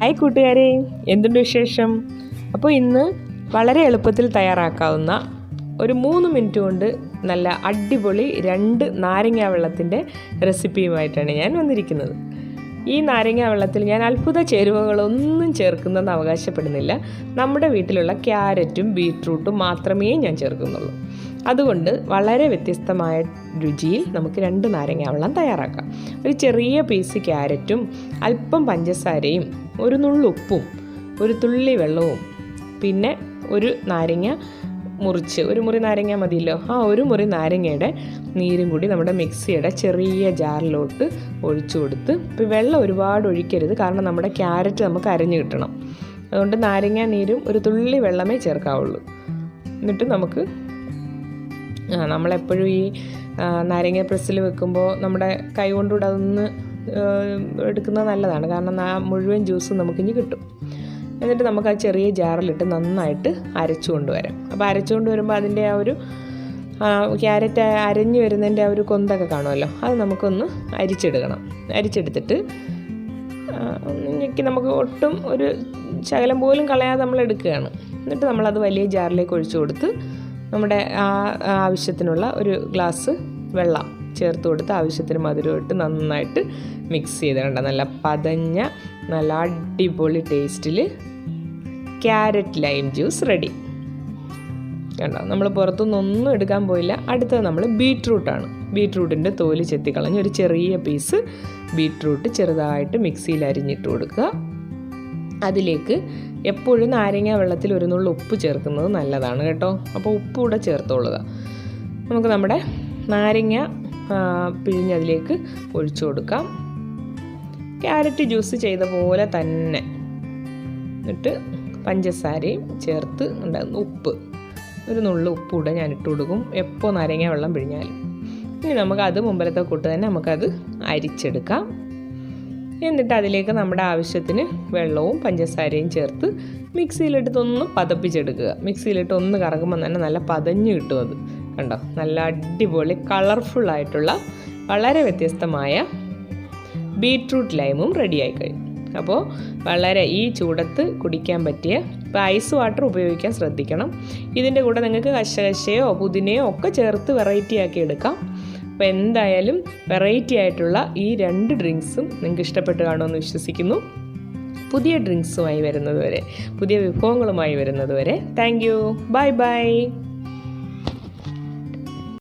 Hi കൂട്ടുകാരെ, എന്തുണ്ട് വിശേഷം? അപ്പോൾ ഇന്ന് വളരെ എളുപ്പത്തിൽ തയ്യാറാക്കാവുന്ന ഒരു 3 മിനിറ്റ് കൊണ്ട് നല്ല അടിപൊളി 2 നാരങ്ങ വെള്ളത്തിൻ്റെ റെസിപ്പിയുമായിട്ടാണ് ഞാൻ വന്നിരിക്കുന്നത്. ഈ നാരങ്ങ വെള്ളത്തിൽ ഞാൻ അത്ഭുത ചേരുവകളൊന്നും ചേർക്കുന്നതെന്ന് അവകാശപ്പെടുന്നില്ല. നമ്മുടെ വീട്ടിലുള്ള ക്യാരറ്റും ബീട്രൂട്ടും മാത്രമേ ഞാൻ ചേർക്കുന്നുള്ളൂ. അതുകൊണ്ട് വളരെ വ്യത്യസ്തമായ രുചിയിൽ നമുക്ക് 2 നാരങ്ങ വെള്ളം തയ്യാറാക്കാം. ഒരു ചെറിയ പീസ് ക്യാരറ്റും അല്പം പഞ്ചസാരയും ഒരു നുള്ളു ഉപ്പും ഒരു തുള്ളി വെള്ളവും പിന്നെ ഒരു നാരങ്ങ മുറിച്ച്, ഒരു മുറി നാരങ്ങ മതിയല്ലോ, ഒരു മുറി നാരങ്ങയുടെ നീരും കൂടി നമ്മുടെ മിക്സിയുടെ ചെറിയ ജാറിലോട്ട് ഒഴിച്ചു കൊടുത്ത്, ഇപ്പോൾ വെള്ളം ഒരുപാട് ഒഴിക്കരുത്, കാരണം നമ്മുടെ ക്യാരറ്റ് നമുക്ക് അരഞ്ഞു കിട്ടണം. അതുകൊണ്ട് നാരങ്ങ നീരും ഒരു തുള്ളി വെള്ളമേ ചേർക്കാവുള്ളൂ. എന്നിട്ട് നമുക്ക് നമ്മളെപ്പോഴും ഈ നാരങ്ങ പ്രസ്സിൽ വെക്കുമ്പോൾ നമ്മുടെ കൈ കൊണ്ടുകൂടെ അതൊന്ന് എടുക്കുന്നത് നല്ലതാണ്, കാരണം മുഴുവൻ ജ്യൂസും നമുക്കിനി കിട്ടും. എന്നിട്ട് നമുക്ക് ആ ചെറിയ ജാറിലിട്ട് നന്നായിട്ട് അരച്ചു കൊണ്ടുവരാം. അപ്പോൾ അരച്ചു കൊണ്ടുവരുമ്പോൾ അതിൻ്റെ ആ ഒരു ക്യാരറ്റ് അരഞ്ഞു വരുന്നതിൻ്റെ ആ ഒരു കൊന്തൊക്കെ കാണുമല്ലോ, അത് നമുക്കൊന്ന് അരിച്ചെടുത്തിട്ട് നമുക്ക് ഒട്ടും ഒരു ശകലം പോലും കളയാതെ നമ്മൾ എടുക്കുകയാണ്. എന്നിട്ട് നമ്മളത് വലിയ ജാറിലേക്ക് ഒഴിച്ചു കൊടുത്ത് നമ്മുടെ ആവശ്യത്തിനുള്ള ഒരു ഗ്ലാസ് വെള്ളം ചേർത്ത് കൊടുത്ത് ആവശ്യത്തിന് മധുരം ഇട്ട് നന്നായിട്ട് മിക്സ് ചെയ്തിടണ്ട. നല്ല പതഞ്ഞ നല്ല അടിപൊളി ടേസ്റ്റിൽ ക്യാരറ്റ് ലൈം ജ്യൂസ് റെഡി. കണ്ടോ, നമ്മൾ പുറത്തുനിന്നൊന്നും എടുക്കാൻ പോയില്ല. അടുത്തത് നമ്മൾ ബീട്രൂട്ടാണ്. ബീട്രൂട്ടിൻ്റെ തോല് ചെത്തിക്കളഞ്ഞ് ഒരു ചെറിയ പീസ് ബീട്രൂട്ട് ചെറുതായിട്ട് മിക്സിയിൽ അരിഞ്ഞിട്ട് കൊടുക്കുക. അതിലേക്ക് എപ്പോഴും നാരങ്ങ വെള്ളത്തിൽ ഒരു നുള്ളു ഉപ്പ് ചേർക്കുന്നത് നല്ലതാണ് കേട്ടോ. അപ്പോൾ ഉപ്പ് കൂടെ ചേർത്തോളുക. നമുക്ക് നമ്മുടെ നാരങ്ങ പിഴിഞ്ഞതിലേക്ക് ഒഴിച്ചു കൊടുക്കാം. ക്യാരറ്റ് ജ്യൂസ് ചെയ്ത പോലെ തന്നെ. എന്നിട്ട് പഞ്ചസാരയും ചേർത്ത് ഉണ്ടാകുന്ന ഉപ്പ്, ഒരു നുള്ളു ഉപ്പ് കൂടെ ഞാൻ ഇട്ട് കൊടുക്കും എപ്പോൾ നാരങ്ങ വെള്ളം പിഴിഞ്ഞാലും. ഇനി നമുക്കത് മുമ്പിലത്തെ കൂട്ട് തന്നെ നമുക്കത് അരിച്ചെടുക്കാം. എന്നിട്ട് അതിലേക്ക് നമ്മുടെ ആവശ്യത്തിന് വെള്ളവും പഞ്ചസാരയും ചേർത്ത് മിക്സിയിലിട്ടൊന്ന് പതപ്പിച്ചെടുക്കുക. മിക്സിയിലിട്ട് ഒന്ന് കറങ്ങുമ്പോൾ തന്നെ നല്ല പതഞ്ഞ് കിട്ടും. അത് കണ്ടോ, നല്ല അടിപൊളി കളർഫുള്ളായിട്ടുള്ള വളരെ വ്യത്യസ്തമായ ബീട്രൂട്ട് ലൈമും റെഡിയായി കഴിഞ്ഞു. അപ്പോൾ വളരെ ഈ ചൂടത്ത് കുടിക്കാൻ പറ്റിയ, ഇപ്പോൾ ഐസ് വാട്ടർ ഉപയോഗിക്കാൻ ശ്രദ്ധിക്കണം. ഇതിൻ്റെ കൂടെ നിങ്ങൾക്ക് കശകശയോ പുതിനയോ ഒക്കെ ചേർത്ത് വെറൈറ്റി ആക്കി എടുക്കാം. അപ്പോൾ എന്തായാലും വെറൈറ്റി ആയിട്ടുള്ള ഈ 2 ഡ്രിങ്ക്സും നിങ്ങൾക്ക് ഇഷ്ടപ്പെട്ട് കാണുമെന്ന് വിശ്വസിക്കുന്നു. പുതിയ ഡ്രിങ്ക്സുമായി വരുന്നതുവരെ, പുതിയ വിഭവങ്ങളുമായി വരുന്നതുവരെ താങ്ക് യു, ബൈ ബൈ.